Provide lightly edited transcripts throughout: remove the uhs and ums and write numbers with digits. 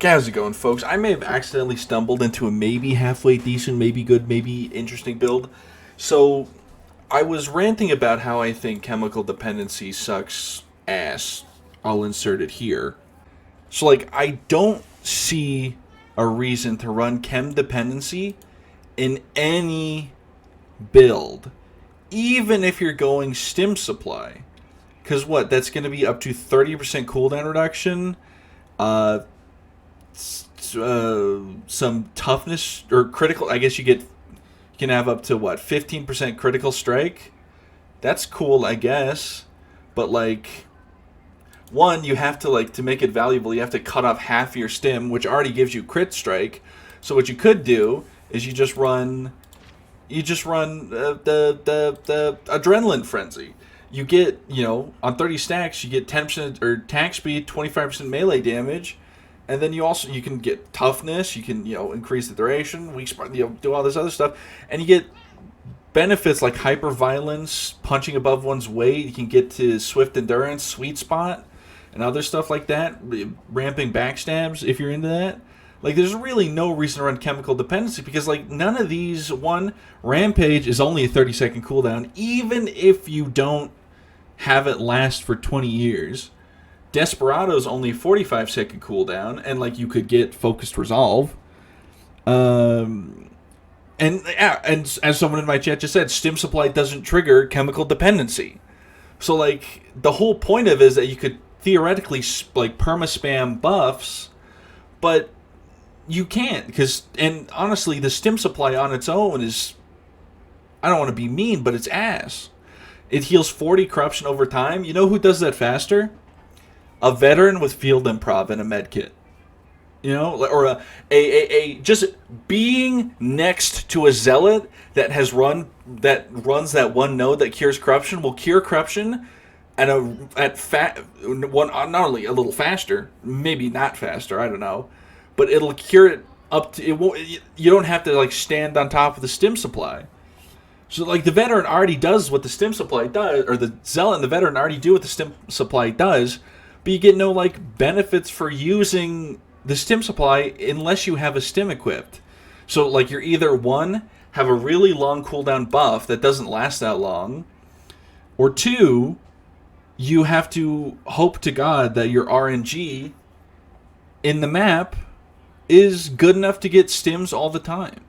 How's it going, folks? I may have accidentally stumbled into a maybe halfway decent, maybe good, maybe interesting build. So, I was ranting about how I think chemical dependency sucks ass. I'll insert it here. So, I don't see a reason to run chem dependency in any build, even if you're going stim supply. Because what? That's going to be up to 30% cooldown reduction. Uh, some toughness or critical. I guess you can have up to what 15% critical strike. That's cool, I guess. But one, you have to to make it valuable. You have to cut off half your stim, which already gives you crit strike. So what you could do is you just run the adrenaline frenzy. You get on 30 stacks you get 10% or attack speed, 25% melee damage. And then you can get toughness, you can increase the duration, weak spot, do all this other stuff, and you get benefits like hyper violence, punching above one's weight. You can get to swift endurance, sweet spot, and other stuff like that. Ramping backstabs if you're into that. There's really no reason to run chemical dependency because none of these. One, rampage is only a 30-second cooldown, even if you don't have it last for 20 years. Desperado's only 45-second cooldown, and you could get focused resolve. And as someone in my chat just said, stim supply doesn't trigger chemical dependency. So the whole point of it is that you could theoretically perma spam buffs, but you can't and honestly the stim supply on its own is, I don't want to be mean, but it's ass. It heals 40 corruption over time. You know who does that faster? A veteran with field improv and a med kit. Or a just being next to a zealot that runs that one node that cures corruption will cure corruption not only a little faster, maybe not faster, I don't know, but it'll cure it up to it won't. You don't have to stand on top of the stim supply. So the veteran already does what the stim supply does, or the zealot and the veteran already do what the stim supply does. But you get no benefits for using the stim supply unless you have a stim equipped. So you're either one, have a really long cooldown buff that doesn't last that long, or two, you have to hope to God that your RNG in the map is good enough to get stims all the time.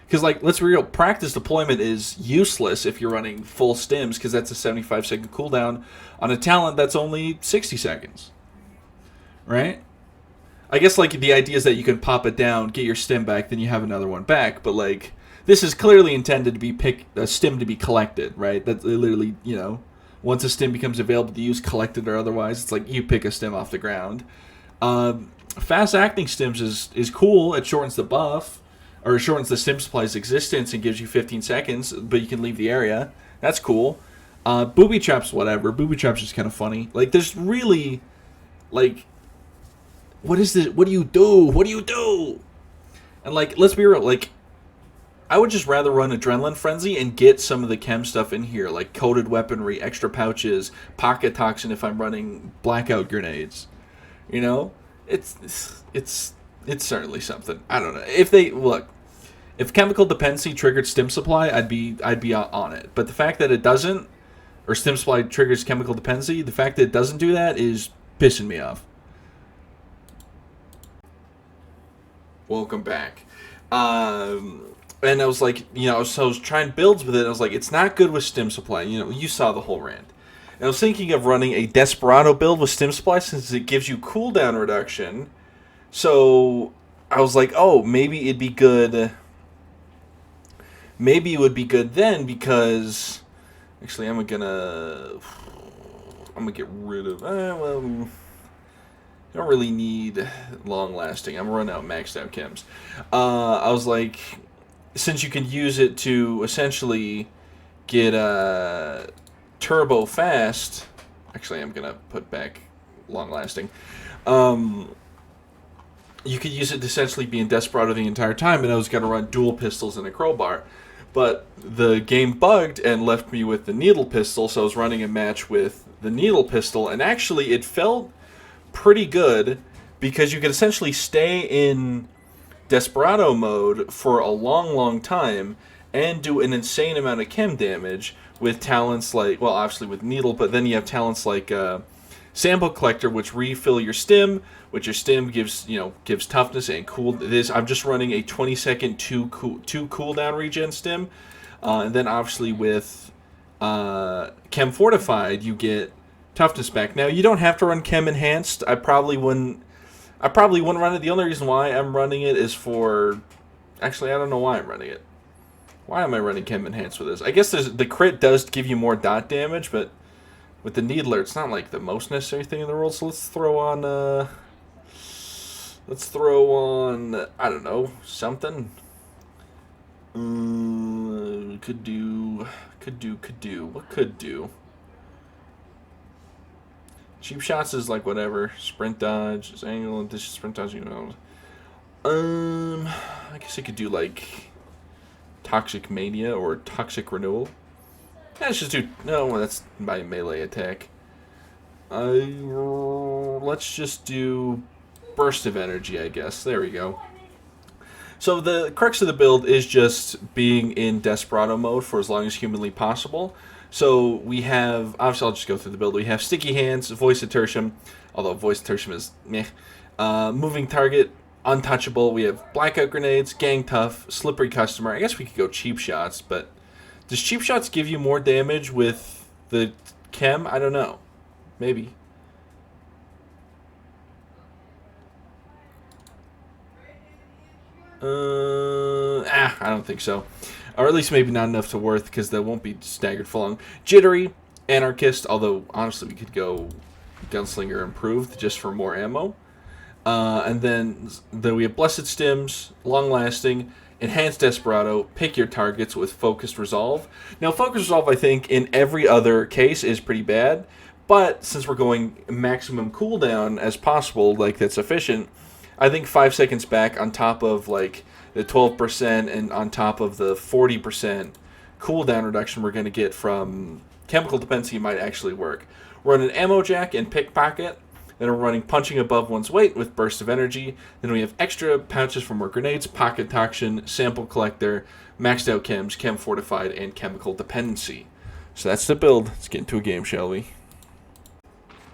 Because let's be real, practice deployment is useless if you're running full stims, because that's a 75-second cooldown on a talent that's only 60 seconds. Right? I guess the idea is that you can pop it down, get your stim back, then you have another one back. But this is clearly intended to be a stim to be collected, right? That's literally, once a stim becomes available to use, collected or otherwise, it's you pick a stim off the ground. Fast acting stims is cool. It shortens the buff. Or it shortens the stim supply's existence and gives you 15 seconds, but you can leave the area. That's cool. Booby traps, whatever. Booby traps is kind of funny. There's really, what is this? What do you do? What do you do? And let's be real. I would just rather run Adrenaline Frenzy and get some of the chem stuff in here, like coated weaponry, extra pouches, pocket toxin if I'm running blackout grenades. It's certainly something. I don't know. If chemical dependency triggered stim supply, I'd be on it. But the fact that it doesn't, or stim supply triggers chemical dependency, the fact that it doesn't do that is pissing me off. Welcome back. And I was so I was trying builds with it. I was it's not good with stim supply. You saw the whole rant. And I was thinking of running a Desperado build with stim supply since it gives you cooldown reduction. So I was oh, maybe it'd be good. Maybe it would be good then because actually I'm gonna get rid of. I don't really need long lasting. I'm running out maxed out chems. I was since you can use it to essentially get turbo fast. Actually, I'm gonna put back long lasting. You could use it to essentially be in Desperado the entire time, and I was going to run dual pistols and a crowbar. But the game bugged and left me with the needle pistol, so I was running a match with the needle pistol, and actually it felt pretty good because you can essentially stay in Desperado mode for a long, long time and do an insane amount of chem damage with talents like, well, obviously with Needle, but then you have talents like Sample Collector, which refill your stim, which your stim gives, gives toughness and cool. I'm just running a 20-second two cooldown regen stim, and then obviously with Chem Fortified, you get toughness back. Now you don't have to run Chem Enhanced. I probably wouldn't run it. The only reason why I'm running it is for... Actually, I don't know why I'm running it. Why am I running Chem Enhanced with this? I guess the crit does give you more dot damage, but with the Needler, it's not like the most necessary thing in the world. So let's throw on... I don't know, something. Could do. What could do? Cheap shots is like whatever. Sprint dodge is angle. This sprint dodge. I guess I could do like Toxic Mania or Toxic Renewal. Let's just do. No, that's my melee attack. Let's just do Burst of Energy, I guess. There we go. So the crux of the build is just being in Desperado mode for as long as humanly possible. So we have, obviously I'll just go through the build. We have Sticky Hands, Voice of Tertium, although Voice of Tertium is meh. Moving Target, Untouchable. We have Blackout Grenades, Gang Tough, Slippery Customer. I guess we could go Cheap Shots, but does Cheap Shots give you more damage with the Chem? I don't know. Maybe. I don't think so. Or at least maybe not enough to worth, because that won't be staggered for long. Jittery, Anarchist, although honestly we could go Gunslinger Improved just for more ammo. And then we have Blessed Stims, Long Lasting, Enhanced Desperado, pick your targets with Focused Resolve. Now Focused Resolve I think in every other case is pretty bad, but since we're going maximum cooldown as possible, like that's efficient, I think 5 seconds back on top of like the 12% and on top of the 40% cooldown reduction we're going to get from Chemical Dependency might actually work. We're running Ammo Jack and Pickpocket. Then we're running Punching Above One's Weight with Burst of Energy. Then we have extra pouches for more grenades, Pocket Toxin, Sample Collector, Maxed Out Chems, Chem Fortified, and Chemical Dependency. So that's the build. Let's get into a game, shall we?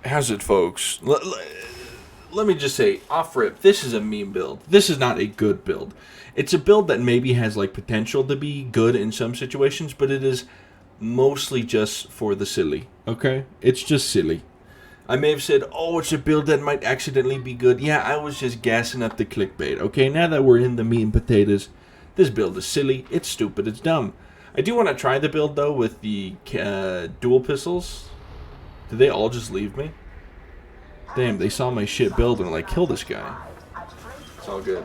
How's it, folks? Let me just say, off rip, this is a meme build. This is not a good build. It's a build that maybe has like potential to be good in some situations, but it is mostly just for the silly, okay? It's just silly. I may have said, oh, it's a build that might accidentally be good. Yeah, I was just gassing up the clickbait, okay? Now that we're in the meat and potatoes, this build is silly, it's stupid, it's dumb. I do want to try the build, though, with the dual pistols. Did they all just leave me? Damn, they saw my shit build and were like, kill this guy. It's all good.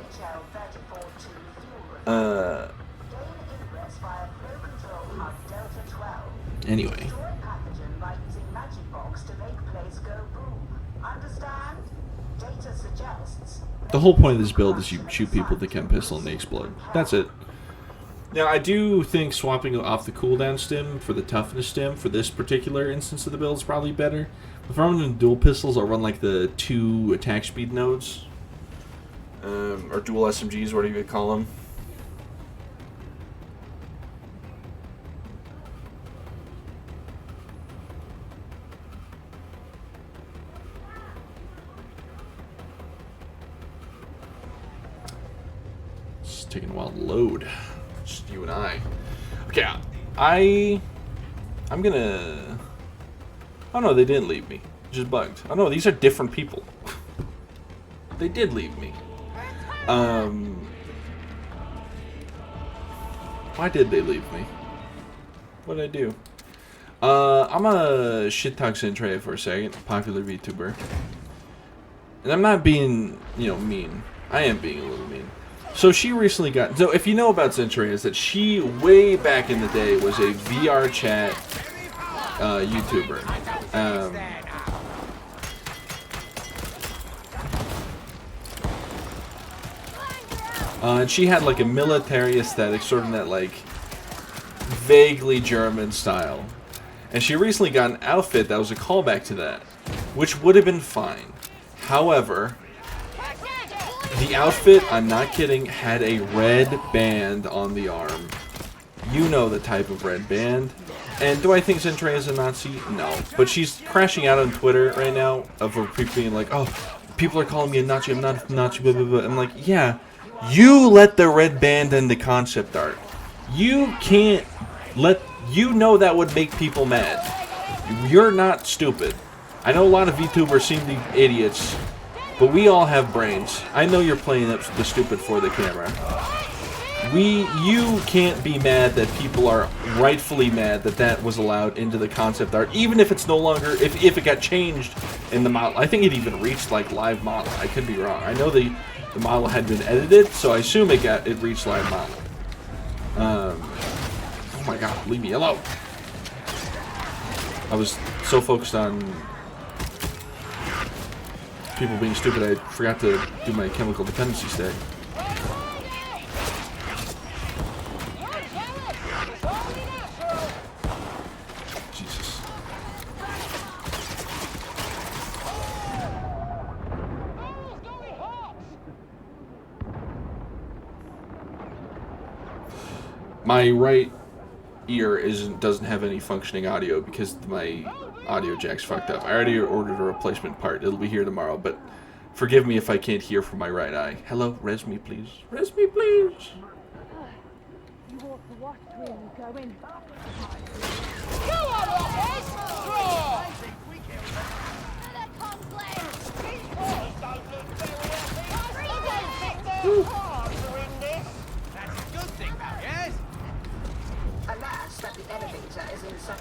Anyway. The whole point of this build is you shoot people with the chem pistol and they explode. That's it. Now, I do think swapping off the cooldown stim for the toughness stim for this particular instance of the build is probably better. If I'm running dual pistols, I'll run like the 2 attack speed nodes. Or dual SMGs, whatever you call them. It's taking a while to load. Just you and I. Okay, I'm gonna... Oh no, they didn't leave me. Just bugged. Oh no, these are different people. They did leave me. Why did they leave me? What did I do? I'm gonna shit talk Centrea for a second. Popular VTuber. And I'm not being, mean. I am being a little mean. So she recently got... So if you know about Centrea, is that she, way back in the day, was a VR chat YouTuber. And she had like a military aesthetic, sort of in that like vaguely German style. And she recently got an outfit that was a callback to that, which would have been fine. However, The outfit, I'm not kidding, had a red band on the arm. You know the type of red band. And do I think Zentray is a Nazi? No. But she's crashing out on Twitter right now of her people being like, oh, people are calling me a Nazi, I'm not a Nazi, blah, blah, blah. I'm like, yeah, you let the red band in the concept art. You can't let, you know that would make people mad. You're not stupid. I know a lot of VTubers seem to be idiots, but we all have brains. I know you're playing up the stupid for the camera. You can't be mad that people are rightfully mad that that was allowed into the concept art, even if it's no longer, if it got changed in the model. I think it even reached like live model. I could be wrong. I know the model had been edited, so I assume it reached live model. Oh my god, leave me alone. I was so focused on people being stupid, I forgot to do my chemical dependency stack. Jesus. My right ear doesn't have any functioning audio because my audio jack's fucked up. I already ordered a replacement part. It'll be here tomorrow, but forgive me if I can't hear from my right eye. Hello, res me please. Res me please. You walk the wash clean and go in. Go on, Rockers! Draw!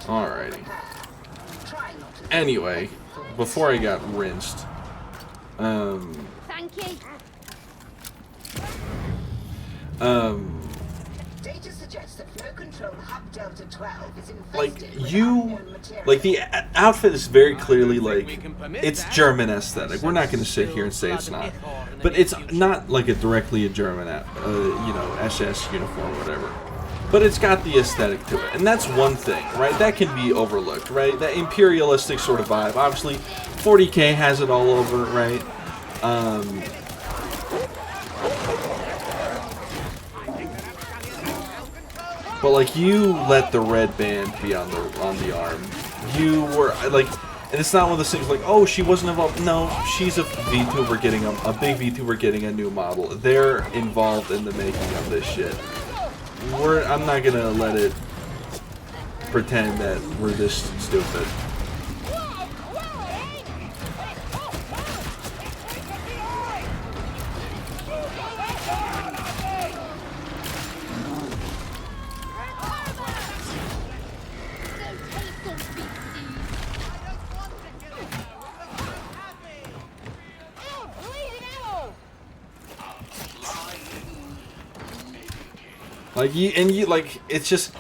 Alrighty. Anyway, before I got rinsed, Thank you. Data suggests that flow control hub Delta 12 is like infested you, like the outfit is very clearly like it's German aesthetic. We're not going to sit here and say it's not, but it's not like directly a German, you know, SS uniform or whatever. But it's got the aesthetic to it, and that's one thing, right? That can be overlooked, right? That imperialistic sort of vibe. Obviously, 40K has it all over, right? But like, you let the red band be on the arm. You were like, and it's not one of those things like, oh, she wasn't involved. No, she's a VTuber getting a big VTuber getting a new model. They're involved in the making of this shit. I'm not gonna let it pretend that we're this stupid. Like like it's just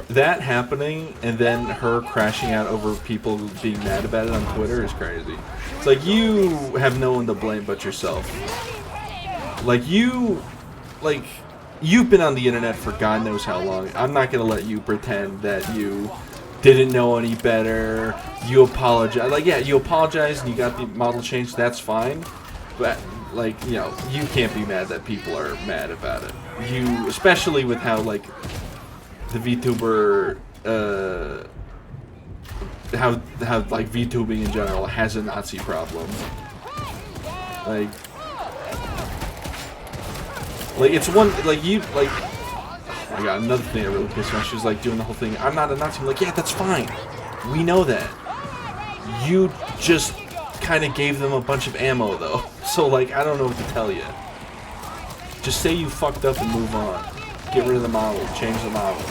that happening, and then her crashing out over people being mad about it on Twitter is crazy. It's like you have no one to blame but yourself. Like you've been on the internet for God knows how long. I'm not gonna let you pretend that you didn't know any better. You apologize. Like, yeah, you apologize and you got the model changed. That's fine, but like, you know, you can't be mad that people are mad about it. You, especially with how like the VTuber, how like VTubing in general has a Nazi problem. Like it's one like you like. Oh my god, another thing that really pissed me off. She was like doing the whole thing. I'm not a Nazi. I'm like, yeah, that's fine. We know that. You just kind of gave them a bunch of ammo though. So like, I don't know what to tell you. Just say you fucked up and move on. Get rid of the model. Change the model.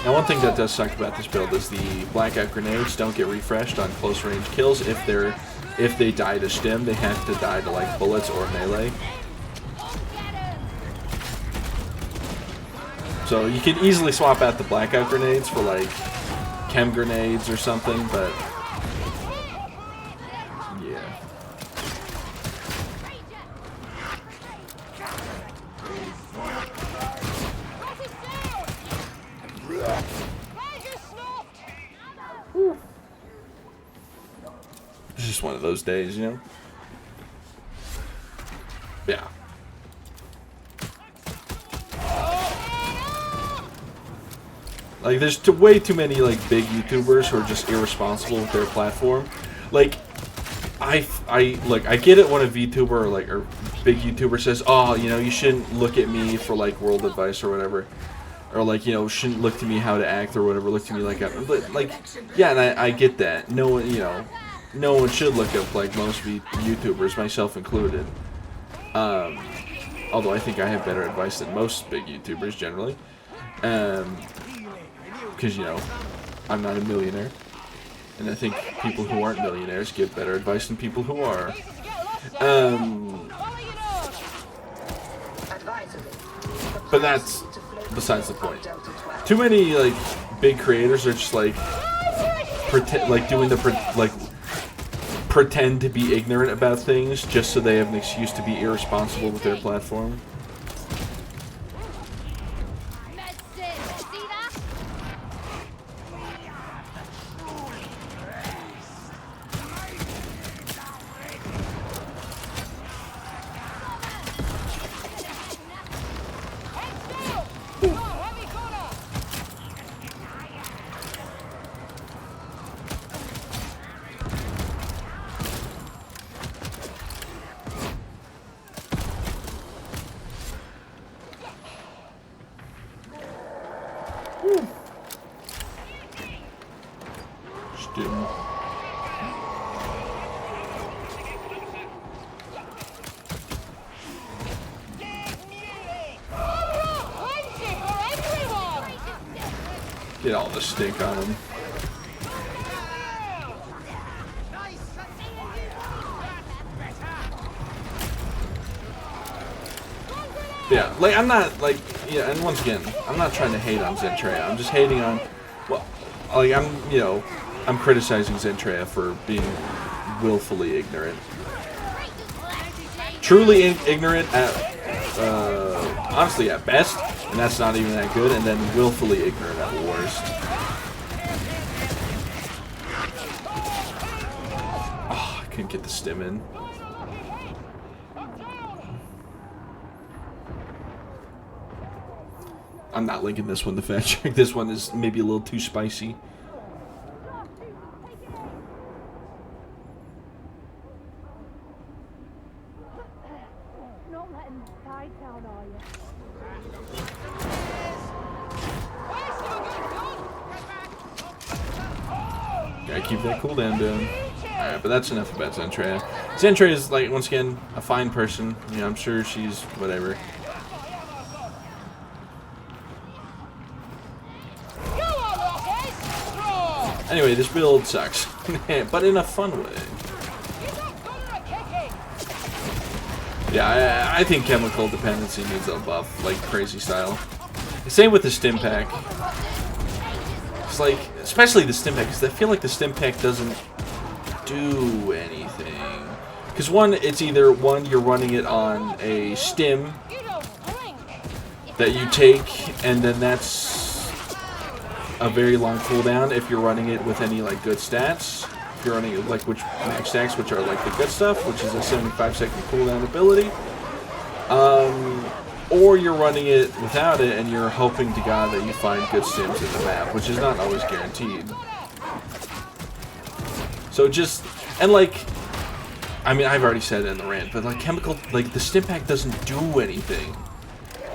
Now, one thing that does suck about this build is the blackout grenades don't get refreshed on close range kills. If they die to stim, they have to die to like bullets or melee. So you can easily swap out the blackout grenades for like chem grenades or something, but yeah. It's just one of those days, you know? Yeah. Like, there's way too many, like, big YouTubers who are just irresponsible with their platform. Like, I get it when a VTuber or big YouTuber says, oh, you know, you shouldn't look at me for, like, world advice or whatever. Or, like, you know, shouldn't look to me how to act or whatever. Look to me like but, like, yeah, and I get that. No one, you know, no one should look up, like, most YouTubers, myself included. Although I think I have better advice than most big YouTubers, generally. Because, you know, I'm not a millionaire. And I think people who aren't millionaires give better advice than people who are. But that's besides the point. Too many, like, big creators are just, like, pretend to be ignorant about things just so they have an excuse to be irresponsible with their platform. Get all the stink on him. Yeah, like, I'm not, like, yeah, and once again, I'm not trying to hate on Zentrea. I'm just hating on, well, like, you know, I'm criticizing Zentrea for being willfully ignorant. Truly ignorant at, honestly, at best, and that's not even that good, and then willfully ignorant at worst. Oh, I couldn't get the stim in. I'm not linking this one to fact check. This one is maybe a little too spicy. Not letting Tide down, are you? Gotta keep that cooldown down. Alright, but that's enough about Zentrea. Zentrea is, like, once again, a fine person. You know, I'm sure she's whatever. Anyway, this build sucks. But in a fun way. Yeah, I think chemical dependency needs a buff, like crazy style. Same with the stim pack. It's like, especially the stim pack, because I feel like the stim pack doesn't do anything. Because one, it's either one, you're running it on a stim that you take, and then that's a very long cooldown if you're running it with any, like, good stats. If you're running it, like, which max stacks, which are, like, the good stuff, which is a 75-second cooldown ability. Or you're running it without it, and you're hoping to God that you find good stims in the map, which is not always guaranteed. So just, and, like, I mean, I've already said it in the rant, but, like, chemical, like, the stim pack doesn't do anything.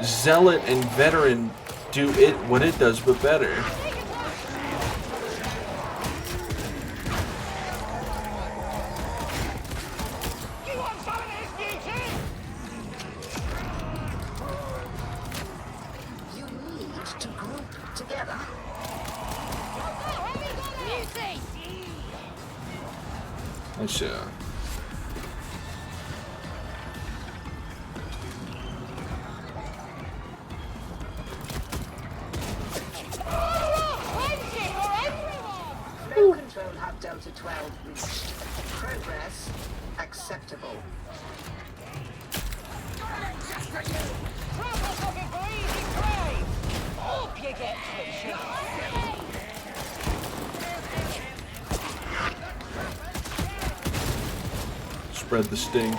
Zealot and Veteran do it what it does, but better. Let's Flow control hub Delta 12 reached. Progress acceptable. Spread the stink.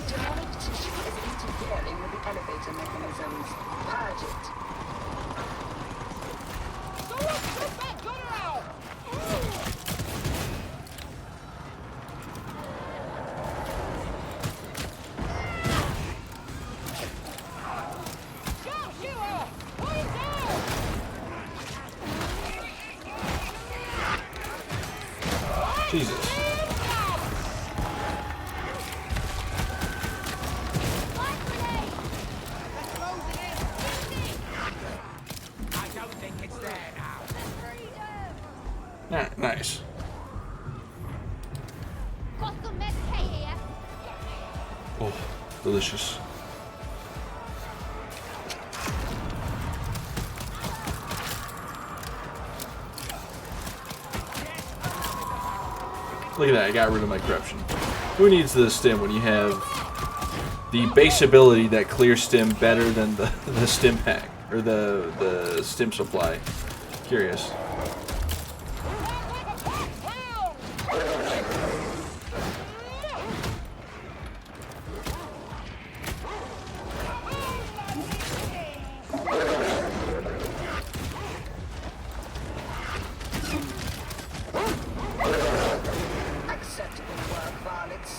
Demonic tissue is interfering with the elevator mechanisms. Purge it. Someone shoot that gunner out! Shoot, shooter! Put it down! Jesus. I don't think it's there now. Nice. Got some med K here. Oh, delicious. Look at that, I got rid of my corruption. Who needs the stim when you have the base ability that clears stim better than the stim pack? Or the stim supply? Curious. Acceptable work, varlets.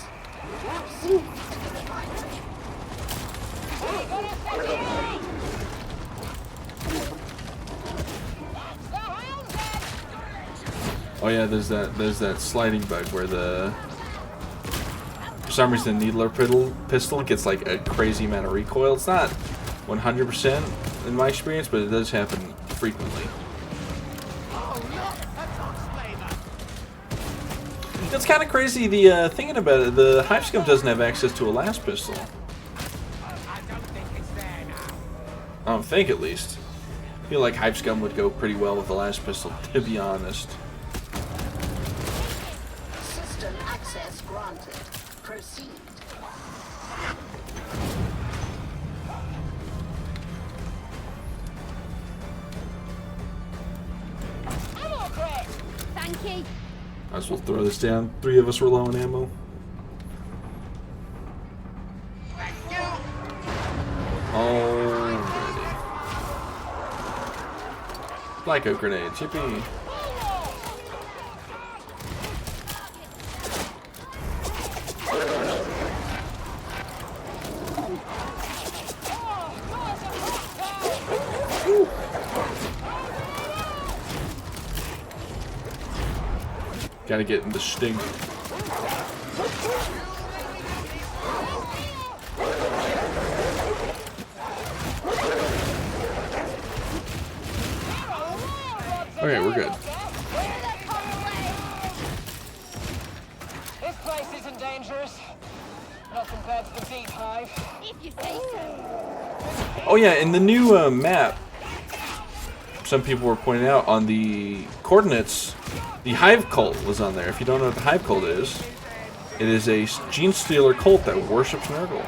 Proceed to the refinery. Oh yeah, there's that sliding bug where for some reason the needler pistol gets like a crazy amount of recoil. It's not 100% in my experience, but it does happen frequently. It's kind of crazy. Thinking about it, the Hive Scum doesn't have access to a last pistol. I don't think it's there now. I don't think, at least. I feel like Hive Scum would go pretty well with the last pistol, to be honest. System access granted. Proceed. Ammo crate! Thank you. Might as well throw this down. 3 of us were low on ammo. Alrighty. Black oak grenade, chippy. Gotta get in the stink. Okay, we're good. This place isn't dangerous. Not compared to the deep hive. If you say so. Oh yeah, in the new map, some people were pointing out on the coordinates, the Hive Cult was on there. If you don't know what the Hive Cult is, it is a gene stealer cult that worships Nurgle.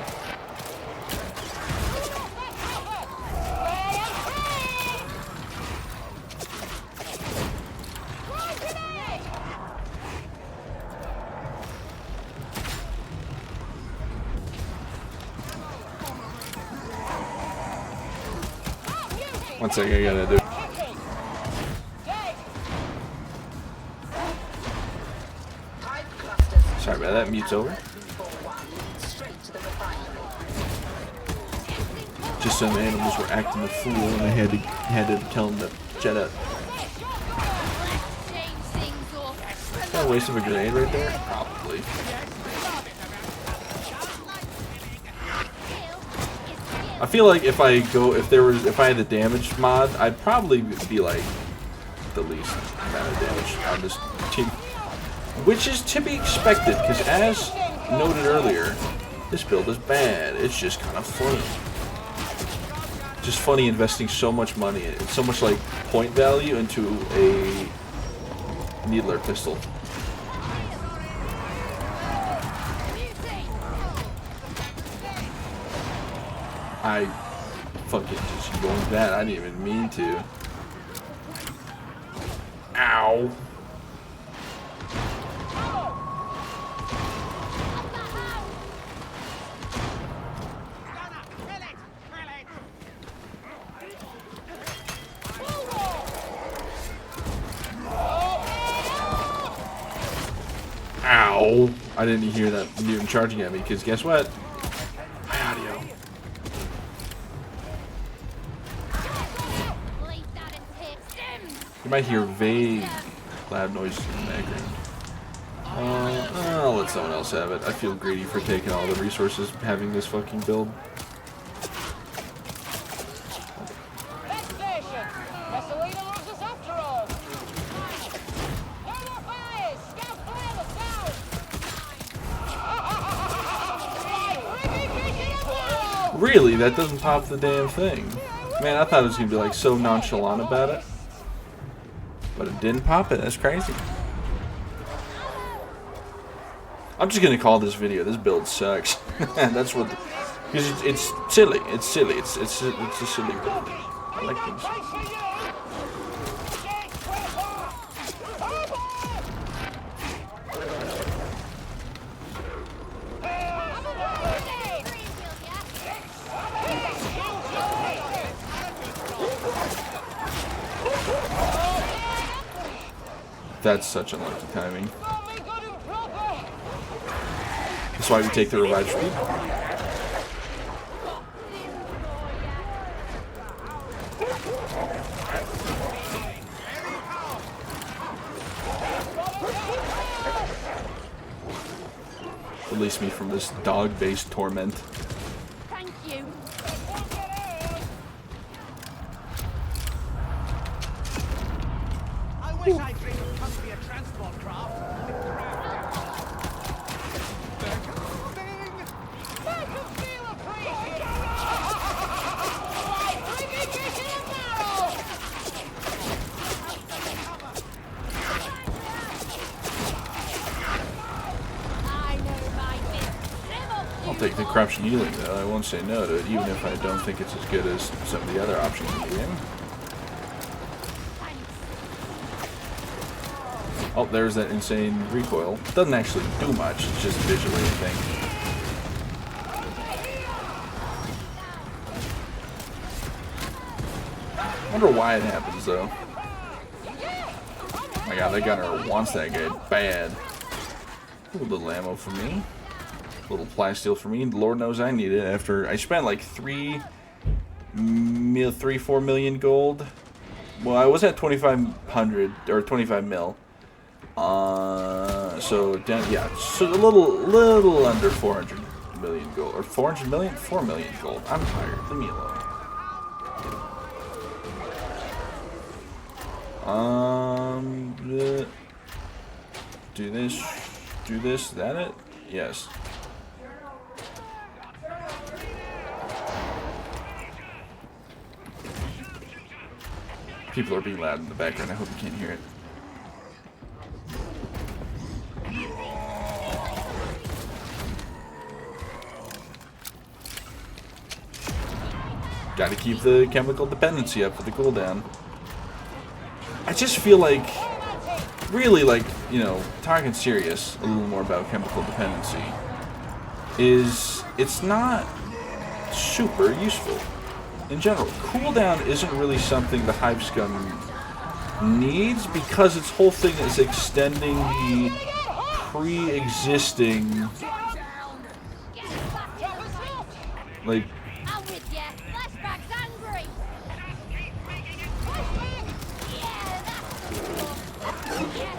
One second, I gotta do. Hive clusters. Sorry about that, mute's over. Straight to the refinery. Just some animals were acting a fool, and I had to tell them to shut up. Change things up. Is that a waste of a grenade right there? Probably. I feel like if I had the damage mod, I'd probably be like the least amount of damage on this team, which is to be expected because, as noted earlier, this build is bad. It's just kind of funny. Just funny investing so much money, so much like point value into a needler pistol. I fucking just yoinked that. I didn't even mean to. Ow. Ow. I didn't hear that mutant charging at me, because guess what? My audio. You might hear vague loud noises in the background. I'll let someone else have it. I feel greedy for taking all the resources having this fucking build. Next station! Gasolina moves us after all! No more fires! Scout clear the south! Really? That doesn't pop the damn thing. Man, I thought it was going to be like so nonchalant about it. But it didn't pop it. That's crazy. I'm just going to call this video, this build sucks. That's what... Because it's silly. It's silly. It's a silly build. I like things. That's such unlucky timing. That's why we take the revive speed. Release me from this dog-based torment. Thank you. I wish I'd dreamed of come to be a transport craft. I can feel a breeze! Bringing me to the barrel! I know my bit. I'll take the corruption healing though. I won't say no to it, even if I don't think it's as good as some of the other options in the game. Oh, there's that insane recoil. Doesn't actually do much, it's just visually a thing. I wonder why it happens though. Oh my god, that gunner wants that guy bad. Ooh, a little ammo for me. A little plasteel for me. Lord knows I need it after I spent like 4 million gold. Well, I was at 2,500 or 25 mil. So down, yeah, so a little under 400 million gold, or 400 million, 4 million gold. I'm tired. Leave me alone. Do this. Do this. Is that it? Yes. People are being loud in the background. I hope you can't hear it. Gotta keep the chemical dependency up for the cooldown. I just feel like, really, like, you know, talking serious a little more about chemical dependency, is it's not super useful in general. Cooldown isn't really something the Hive Scum needs, because its whole thing is extending the pre-existing, like, I'm with ya. Flashback's angry. Yeah, that's yeah.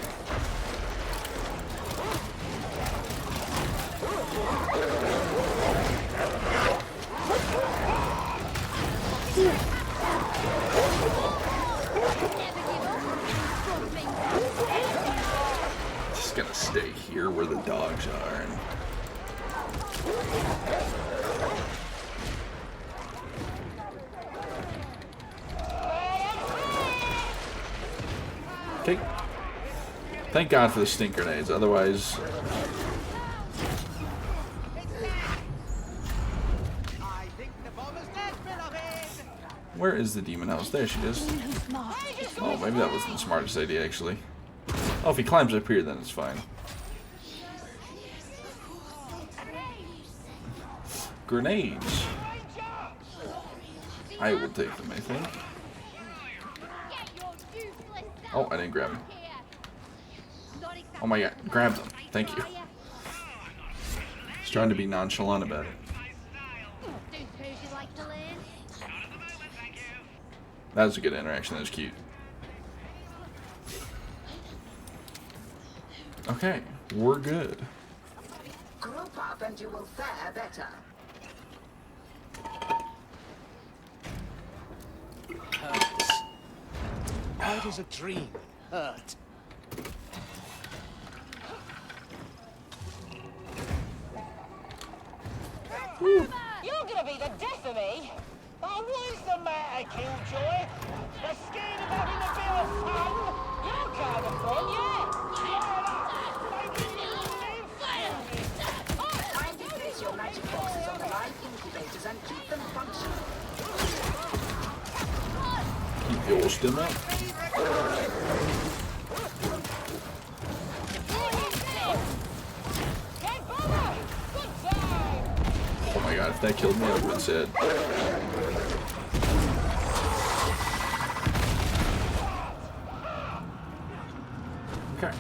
just gonna stay here where the dogs are. And thank God for the stink grenades, otherwise... I think the bomb is down! Where is the demon house? There she is. Oh, maybe that wasn't the smartest idea, actually. Oh, if he climbs up here, then it's fine. Grenades. I will take them, I think. Oh, I didn't grab them. Oh my god, grab them. Thank you. Just trying to be nonchalant about it. That was a good interaction. That was cute. Okay, we're good. Group up and you will fare better. Hurts. Why does a dream hurt? You're gonna be the death of me! Oh, what is the matter, Killjoy? The scared of having a bit of fun? You're kind of fun, yeah? Kindly place your magic boxes on the live incubators and keep them functioning. Keep yours still up. Oh my god, if that killed me, I would have been sad. Okay.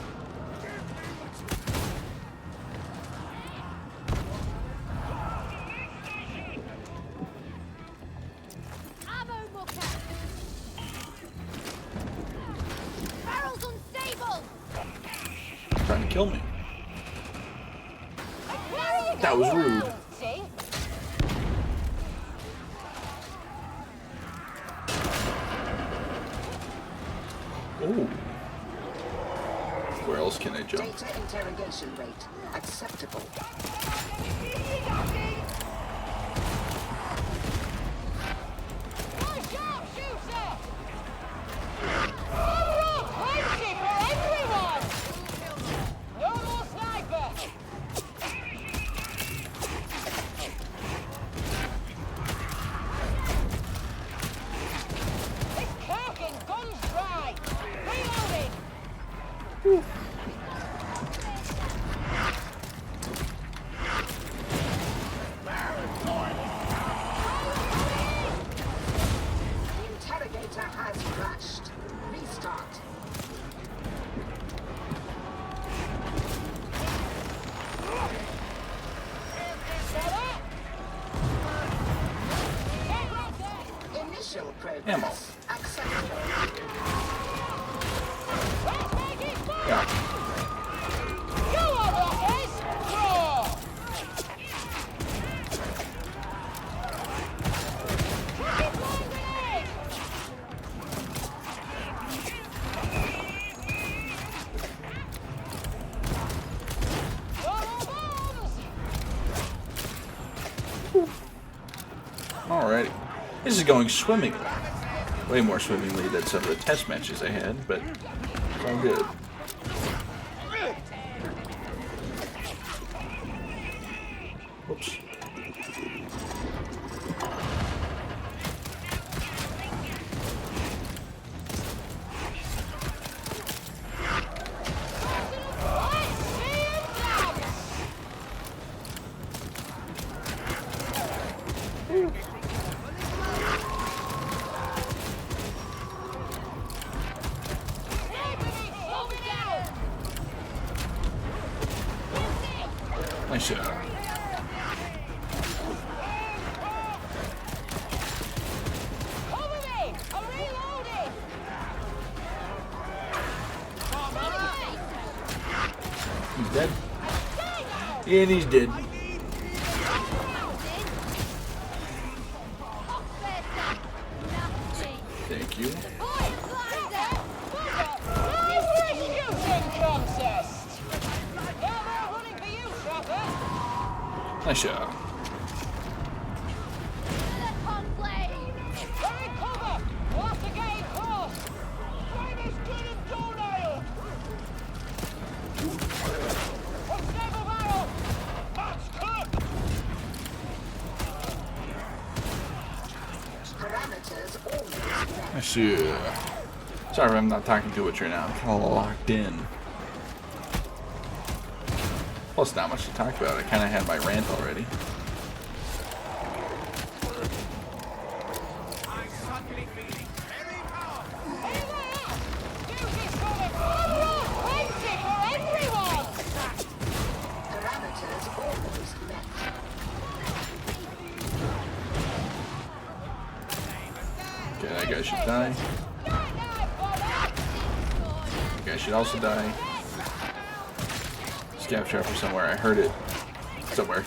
Barrel's unstable! Trying to kill me. That was rude. See? Oh. Where else can I jump? Data interrogation rate acceptable. The interrogator has crashed. Restart. Initial progress Ammo. acceptable. Yeah. Alrighty. This is going swimmingly. Way more swimmingly than some of the test matches I had, but it's all good. Whoops. Nice shot. Cover me! I'm reloading! He's dead. And he's dead. Thank you. Nice shot. Parameters I see. Sorry, I'm not talking too much right now. I'm kind of locked in. Plus, not much to talk about. I kind of had my rant already. Okay, that guy should die. That guy should also die. Scav trapper somewhere. I heard it somewhere.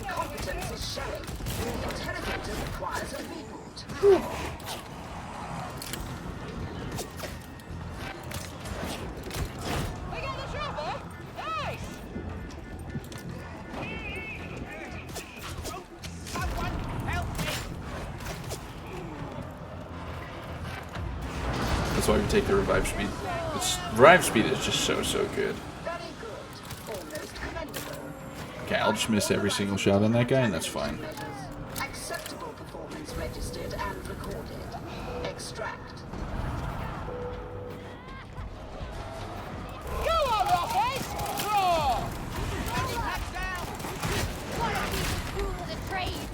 Competence is showing. The interrogator requires a reboot. That's why we take the revive speed. Revive speed is just so good. Very good. Almost commendable. Okay, I'll just miss every single shot on that guy, and that's fine. Acceptable performance registered and recorded. Extract. Go on, Rockets! Draw! What a piece of fool of the trade!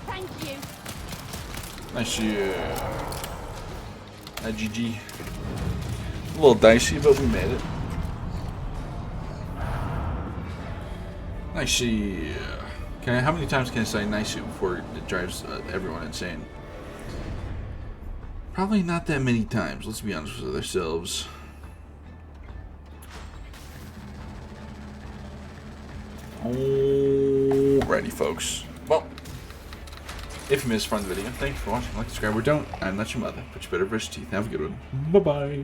Thank you. Nice, GG. A little dicey, but we made it. Nice. Okay, how many times can I say nice before it drives everyone insane? Probably not that many times. Let's be honest with ourselves. Alrighty, folks. Well, if you missed from the video, thank you for watching. Like, subscribe, or don't. I'm not your mother, but you better brush your teeth. Have a good one. Bye-bye.